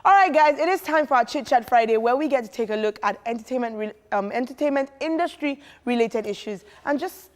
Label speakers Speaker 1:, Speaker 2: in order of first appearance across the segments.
Speaker 1: All right, guys, it is time for our Chit Chat Friday, where we get to take a look at entertainment industry related issues and just,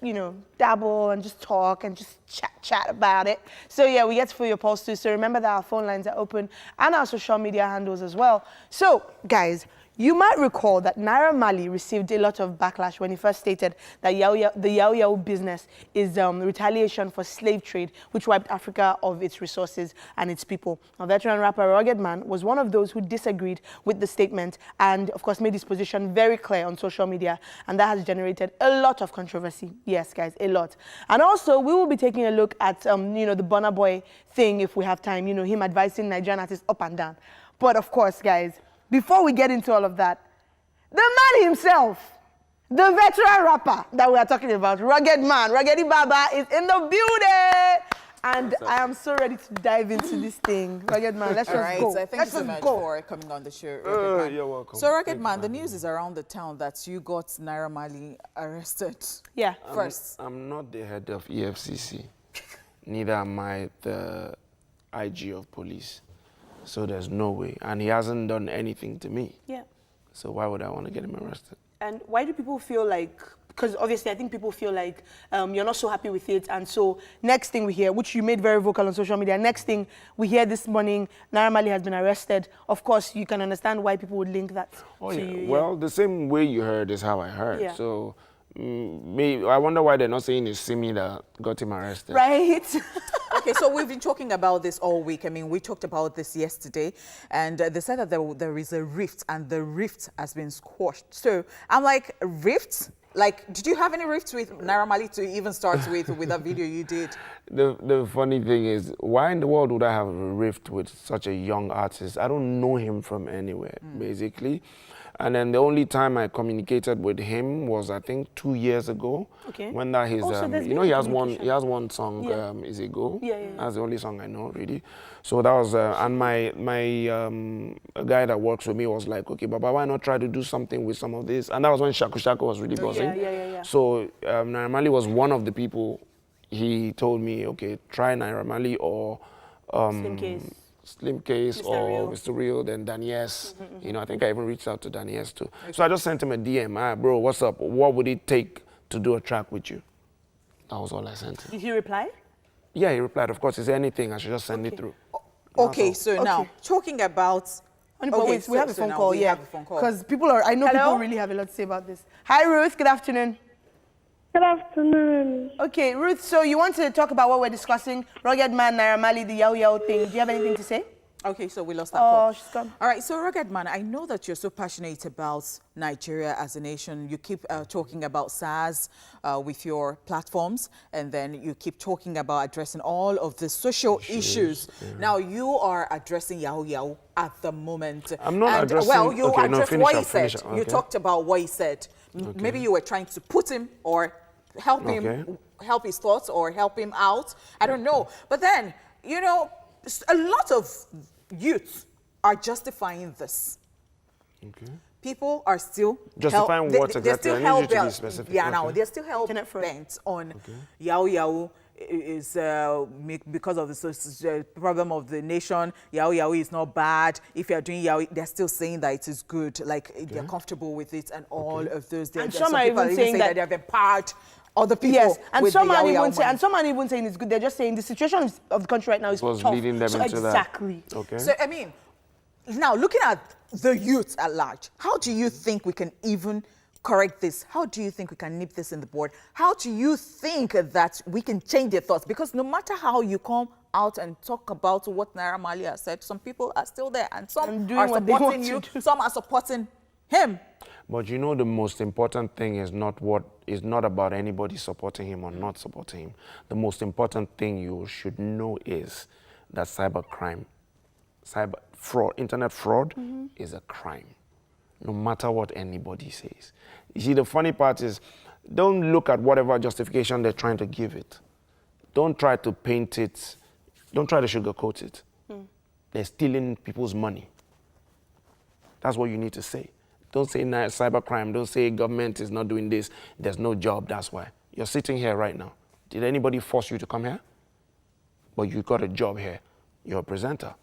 Speaker 1: dabble and just talk and just chat about it. So yeah, we get to feel your pulse too. So remember that our phone lines are open and our social media handles as well. So guys, you might recall that Marley received a lot of backlash when he first stated that the Yao business is retaliation for slave trade, which wiped Africa of its resources and its people. Now, veteran rapper Ruggedman was one of those who disagreed with the statement and, of course, made his position very clear on social media, and that has generated a lot of controversy. Yes, guys, a lot. And also, we will be taking a look at, the Burna Boy thing if we have time, him advising Nigerian artists up and down. But, of course, guys, before we get into all of that, the man himself, the veteran rapper that we are talking about, Ruggedman, Ruggedy Baba, is in the building. And I am so ready to dive into this thing. Ruggedman, let's just go.
Speaker 2: So thank you so much for coming on the show, Ruggedman.
Speaker 3: You're welcome.
Speaker 2: So, Ruggedman, the news is around the town that you got Marley arrested.
Speaker 1: Yeah.
Speaker 2: First.
Speaker 3: I'm not the head of EFCC. Neither am I the IG of police. So there's no way. And he hasn't done anything to me.
Speaker 1: Yeah.
Speaker 3: So why would I want to get him arrested?
Speaker 1: And why do people feel like, because obviously I think people feel like you're not so happy with it, and so next thing we hear, which you made very vocal on social media, next thing we hear this morning, Marley has been arrested. Of course, you can understand why people would link that to you.
Speaker 3: Well, the same way you heard is how I heard.
Speaker 1: Yeah.
Speaker 3: So I wonder why they're not saying it's Simi that got him arrested.
Speaker 1: Right?
Speaker 2: Okay, so we've been talking about this all week. I mean, we talked about this yesterday, and they said that there is a rift, and the rift has been squashed. So I'm like, rift? Like, did you have any rifts with Marley to even start with that video you did?
Speaker 3: The funny thing is, why in the world would I have a rift with such a young artist? I don't know him from anywhere, basically. And then the only time I communicated with him was, I think, 2 years ago.
Speaker 1: Okay.
Speaker 3: When that his, he has one song, Is It Go?
Speaker 1: Yeah.
Speaker 3: That's the only song I know, really. So that was, and my a guy that works with me was like, okay, Baba, why not try to do something with some of this? And that was when Shaku Shaku was really buzzing.
Speaker 1: Yeah.
Speaker 3: So Marley was one of the people. He told me, okay, try Marley or Slim Case or Mr. Real, then Daniels. I think I even reached out to Daniels too. Okay. So I just sent him a DM. Bro, what's up? What would it take to do a track with you? That was all I sent him.
Speaker 1: Did he reply?
Speaker 3: Yeah, he replied. Of course, is there anything? I should just send it through.
Speaker 2: Okay, so now, talking about...
Speaker 1: Wait, we have a phone call, because people really have a lot to say about this. Hi, Ruth. Good afternoon.
Speaker 4: Good afternoon.
Speaker 1: Okay, Ruth, so you want to talk about what we're discussing, Ruggedman, Marley, the Yao thing. Do you have anything to say?
Speaker 2: Okay, so we lost that call.
Speaker 1: Oh, she's gone.
Speaker 2: All right, so Ruggedman, I know that you're so passionate about Nigeria as a nation. You keep talking about SARS with your platforms, and then you keep talking about addressing all of the social issues. Yeah. Now, you are addressing Yao at the moment.
Speaker 3: I'm not addressing...
Speaker 2: Well, you addressed what he said.
Speaker 3: Okay.
Speaker 2: You talked about what he said. Okay. Maybe you were trying to put him or help him, help his thoughts or help him out. I don't know. But then, a lot of youth are justifying this. Okay. People are still
Speaker 3: justifying what exactly?
Speaker 2: They're still
Speaker 3: I need you to be specific.
Speaker 2: they're still hell-bent on Yao is because of the problem of the nation. Yao is not bad. If you're doing Yao, they're still saying that it is good. Like they're comfortable with it and all of those.
Speaker 1: And some are even saying that
Speaker 2: they have empowered other people.
Speaker 1: Yes, and some are
Speaker 2: even
Speaker 1: saying it's good. They're just saying the situation of the country right now is tough.
Speaker 3: Leading them into
Speaker 1: exactly.
Speaker 3: That. Okay.
Speaker 2: So I mean, now looking at the youth at large, how do you think we can even correct this? How do you think we can nip this in the bud? How do you think that we can change their thoughts? Because no matter how you come out and talk about what Marley has said, some people are still there, and some are supporting you, some are supporting him.
Speaker 3: But the most important thing is not about anybody supporting him or not supporting him. The most important thing you should know is that cybercrime, cyber fraud, internet fraud is a crime, no matter what anybody says. You see, the funny part is, don't look at whatever justification they're trying to give it. Don't try to paint it. Don't try to sugarcoat it. They're stealing people's money. That's what you need to say. Don't say cybercrime. Don't say government is not doing this. There's no job, that's why. You're sitting here right now. Did anybody force you to come here? But you got a job here. You're a presenter.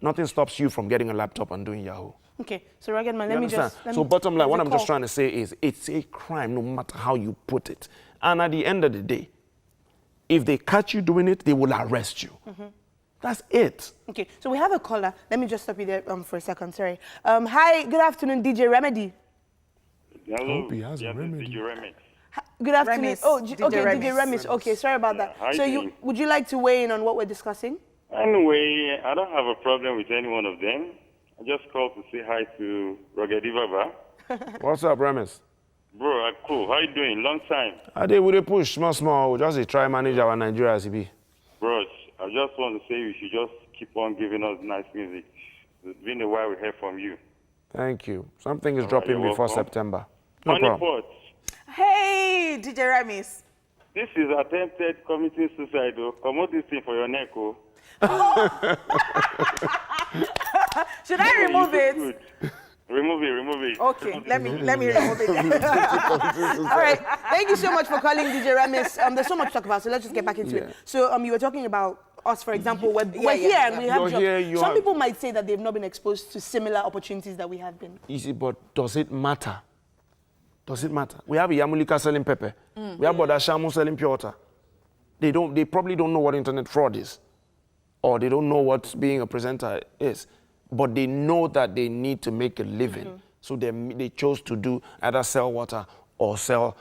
Speaker 3: Nothing stops you from getting a laptop and doing Yahoo.
Speaker 1: Okay, so Ruggedman,
Speaker 3: You
Speaker 1: let me
Speaker 3: understand?
Speaker 1: just... let
Speaker 3: So
Speaker 1: me-
Speaker 3: bottom line, what
Speaker 1: there's a
Speaker 3: I'm just
Speaker 1: call.
Speaker 3: trying to say is it's a crime no matter how you put it. And at the end of the day, if they catch you doing it, they will arrest you. That's it.
Speaker 1: Okay, so we have a caller. Let me just stop you there for a second, sorry. Hi, good afternoon, DJ Remedy.
Speaker 5: Hello.
Speaker 3: Hope he has a
Speaker 5: this is
Speaker 3: remedy.
Speaker 5: DJ Remix.
Speaker 1: Good afternoon.
Speaker 2: Remis,
Speaker 1: Oh,
Speaker 2: DJ
Speaker 1: okay,
Speaker 2: Remis.
Speaker 1: DJ Remis. Okay, sorry about that.
Speaker 5: how
Speaker 1: So
Speaker 5: you
Speaker 1: you
Speaker 5: doing?
Speaker 1: would you like to weigh in on what we're discussing?
Speaker 5: Anyway, I don't have a problem with any one of them. I just called to say hi to Ruggedy Baba.
Speaker 3: What's up, Remis?
Speaker 5: Bro, cool. How you doing? Long time.
Speaker 3: I did with a push, small, just to try manage our Nigeria as it be.
Speaker 5: Bro, I just want to say you should just keep on giving us nice music. It's been a while we heard from you.
Speaker 3: Thank you. Something is
Speaker 5: right,
Speaker 3: dropping
Speaker 5: you're
Speaker 3: before
Speaker 5: welcome.
Speaker 3: September. No
Speaker 5: Money
Speaker 3: problem.
Speaker 5: Pot,
Speaker 2: Hey, DJ Remis.
Speaker 5: this is attempted committing suicide. Oh. Come on, this thing for your neck. Oh.
Speaker 2: Should I remove
Speaker 5: You
Speaker 2: it?
Speaker 5: feel good. Remove it.
Speaker 2: Okay, let me remove it.
Speaker 1: All right, thank you so much for calling DJ Remis. There's so much to talk about, so let's just get back into it. So you were talking about us, for example, we're here and we have
Speaker 3: You're
Speaker 1: jobs.
Speaker 3: here, you
Speaker 1: Some
Speaker 3: have-
Speaker 1: people might say that they've not been exposed to similar opportunities that we have been.
Speaker 3: Easy, but does it matter? Does it matter? We have Yamulika selling pepper. We have Boda Shamu selling pure water. They probably don't know what internet fraud is. Or they don't know what being a presenter is. But they know that they need to make a living. So they chose to do either sell water or sell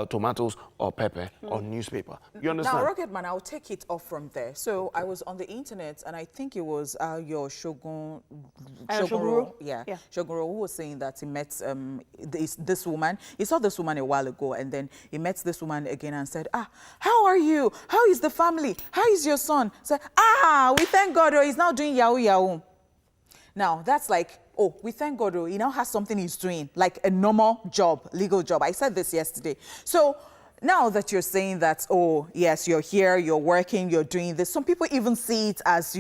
Speaker 3: tomatoes or pepper or newspaper. You understand?
Speaker 2: Now, Ruggedman, I'll take it off from there. So I was on the internet, and I think it was your Shogun,
Speaker 1: Shoguro?
Speaker 2: yeah,
Speaker 1: Yeah.
Speaker 2: Shoguro, who was saying that he met this woman. He saw this woman a while ago, and then he met this woman again and said, how are you? How is the family? How is your son? Said, we thank God, he's now doing Yahoo Yahoo. Now, that's like, we thank God, he now has something he's doing, like a normal job, legal job. I said this yesterday. So now that you're saying that, yes, you're here, you're working, you're doing this, some people even see it as,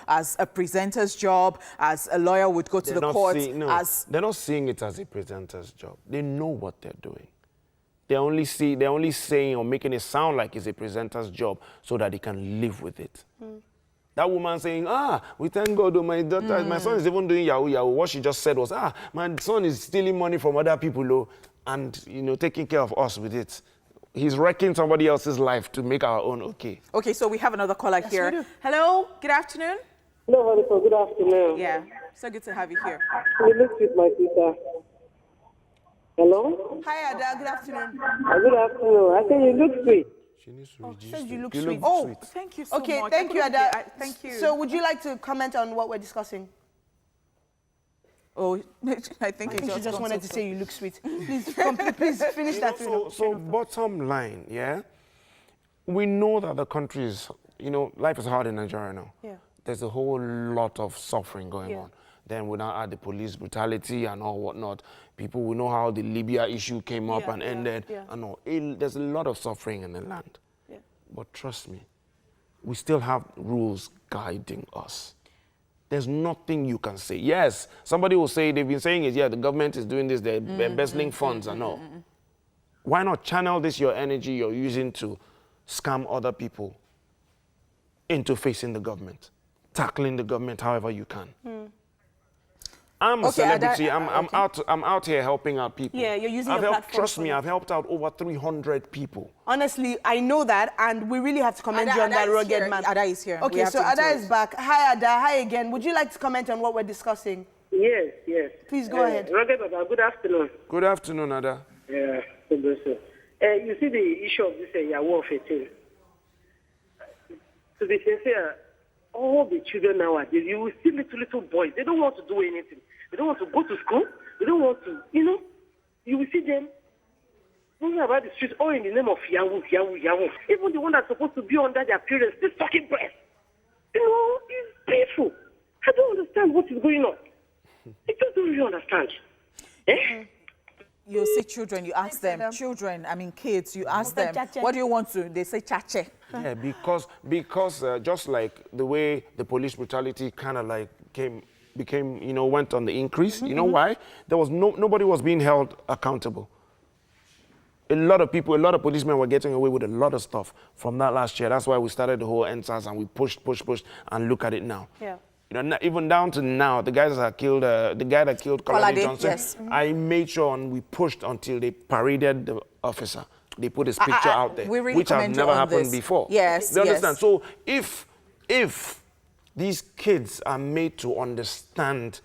Speaker 2: as a presenter's job, as a lawyer would go to the court.
Speaker 3: They're not seeing it as a presenter's job. They know what they're doing. They're only saying or making it sound like it's a presenter's job so that they can live with it. That woman saying, we thank God, my daughter, my son is even doing Yahoo Yahoo. What she just said was, my son is stealing money from other people, and, taking care of us with it. He's wrecking somebody else's life to make our own okay.
Speaker 2: Okay, so we have another caller
Speaker 1: we do.
Speaker 2: here. Hello, good afternoon.
Speaker 4: Hello, Vanessa. Good afternoon.
Speaker 2: Yeah, so good to have you here.
Speaker 4: You look with my sister. Hello?
Speaker 1: Hi, Ada. Good afternoon.
Speaker 4: Good afternoon. I think you look sweet.
Speaker 3: She needs to reduce
Speaker 1: says you
Speaker 3: it.
Speaker 1: look
Speaker 3: You
Speaker 1: sweet.
Speaker 3: look sweet.
Speaker 2: Thank you so much.
Speaker 1: Okay,
Speaker 2: I
Speaker 1: thank you,
Speaker 2: couldn't
Speaker 1: Ada.
Speaker 2: get- Thank you.
Speaker 1: So would you like to comment on what we're discussing?
Speaker 2: I think
Speaker 1: I think she just
Speaker 2: gone
Speaker 1: wanted
Speaker 2: so
Speaker 1: to say you look sweet. Please finish that.
Speaker 3: So bottom line, we know that the country is, life is hard in Nigeria now.
Speaker 1: Yeah.
Speaker 3: There's a whole lot of suffering going on. Then we now add the police brutality and all whatnot. People will know how the Libya issue came up and ended.
Speaker 1: Yeah.
Speaker 3: And all. There's a lot of suffering in the land.
Speaker 1: Yeah.
Speaker 3: But trust me, we still have rules guiding us. There's nothing you can say. Yes, somebody will say, they've been saying it, the government is doing this, they're embezzling funds and all. Why not channel this, your energy you're using to scam other people into facing the government, tackling the government however you can? I'm a celebrity. I'm out here helping out people.
Speaker 1: Yeah, you're using your platform
Speaker 3: Trust
Speaker 1: for
Speaker 3: me,
Speaker 1: that.
Speaker 3: I've helped out over 300 people.
Speaker 1: Honestly, I know that, and we really have to commend you on that, Ruggedman.
Speaker 2: Ada is here. We
Speaker 1: Okay,
Speaker 2: have
Speaker 1: so
Speaker 2: to
Speaker 1: Ada
Speaker 2: do
Speaker 1: is
Speaker 2: it.
Speaker 1: back. Hi, Ada. Hi again. Would you like to comment on what we're discussing?
Speaker 4: Yes, yes.
Speaker 1: Please go ahead.
Speaker 4: Rugged Baba, good afternoon.
Speaker 3: Good afternoon, Ada.
Speaker 4: Yeah, good afternoon. You see the issue of this Yahoo of 18. To be sincere, all the children nowadays, you will see little boys. They don't want to do anything. They don't want to go to school. They don't want to, you will see them moving about the streets all in the name of Yahoo. Even the one that's supposed to be under their parents, this fucking breast. It's painful. I don't understand what is going on. I just don't really understand.
Speaker 2: You see children, you ask them, kids, you ask them, what do you want to? They say chache.
Speaker 3: Yeah, because just like the way the police brutality kind of like became, went on the increase. You know why? There was nobody was being held accountable. A lot of policemen were getting away with a lot of stuff from that last year. That's why we started the whole NSAS and we pushed, and look at it now.
Speaker 1: Yeah.
Speaker 3: You know, even down to now, the guys that killed, the guy that killed Kolade Johnson,
Speaker 2: yes.
Speaker 3: I made sure and we pushed until they paraded the officer. They put his picture out there,
Speaker 2: we really
Speaker 3: which has
Speaker 2: commend you
Speaker 3: never
Speaker 2: on
Speaker 3: happened
Speaker 2: this.
Speaker 3: before.
Speaker 2: Yes,
Speaker 3: you understand?
Speaker 2: yes.
Speaker 3: So if these kids are made to understand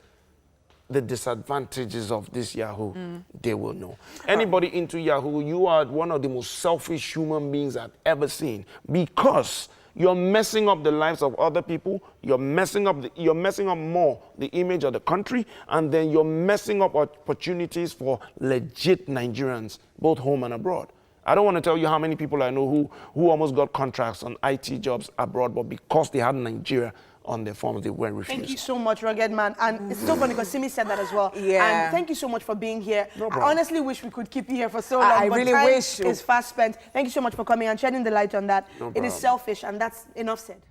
Speaker 3: the disadvantages of this Yahoo, they will know. Anybody into Yahoo, you are one of the most selfish human beings I've ever seen, because you're messing up the lives of other people, you're messing up more the image of the country, and then you're messing up opportunities for legit Nigerians, both home and abroad. I don't want to tell you how many people I know who almost got contracts on IT jobs abroad, but because they had Nigeria on their forms, they were refused.
Speaker 1: Thank you so much, Ruggedman. And it's so funny because Simi said that as well.
Speaker 2: Yeah.
Speaker 1: And thank you so much for being here.
Speaker 3: No
Speaker 1: I
Speaker 3: problem.
Speaker 1: honestly wish we could keep you here for so long.
Speaker 2: I
Speaker 1: but
Speaker 2: really
Speaker 1: time
Speaker 2: wish.
Speaker 1: is fast spent. Thank you so much for coming and shedding the light on that.
Speaker 3: No
Speaker 1: It is
Speaker 3: problem.
Speaker 1: selfish, and that's enough said.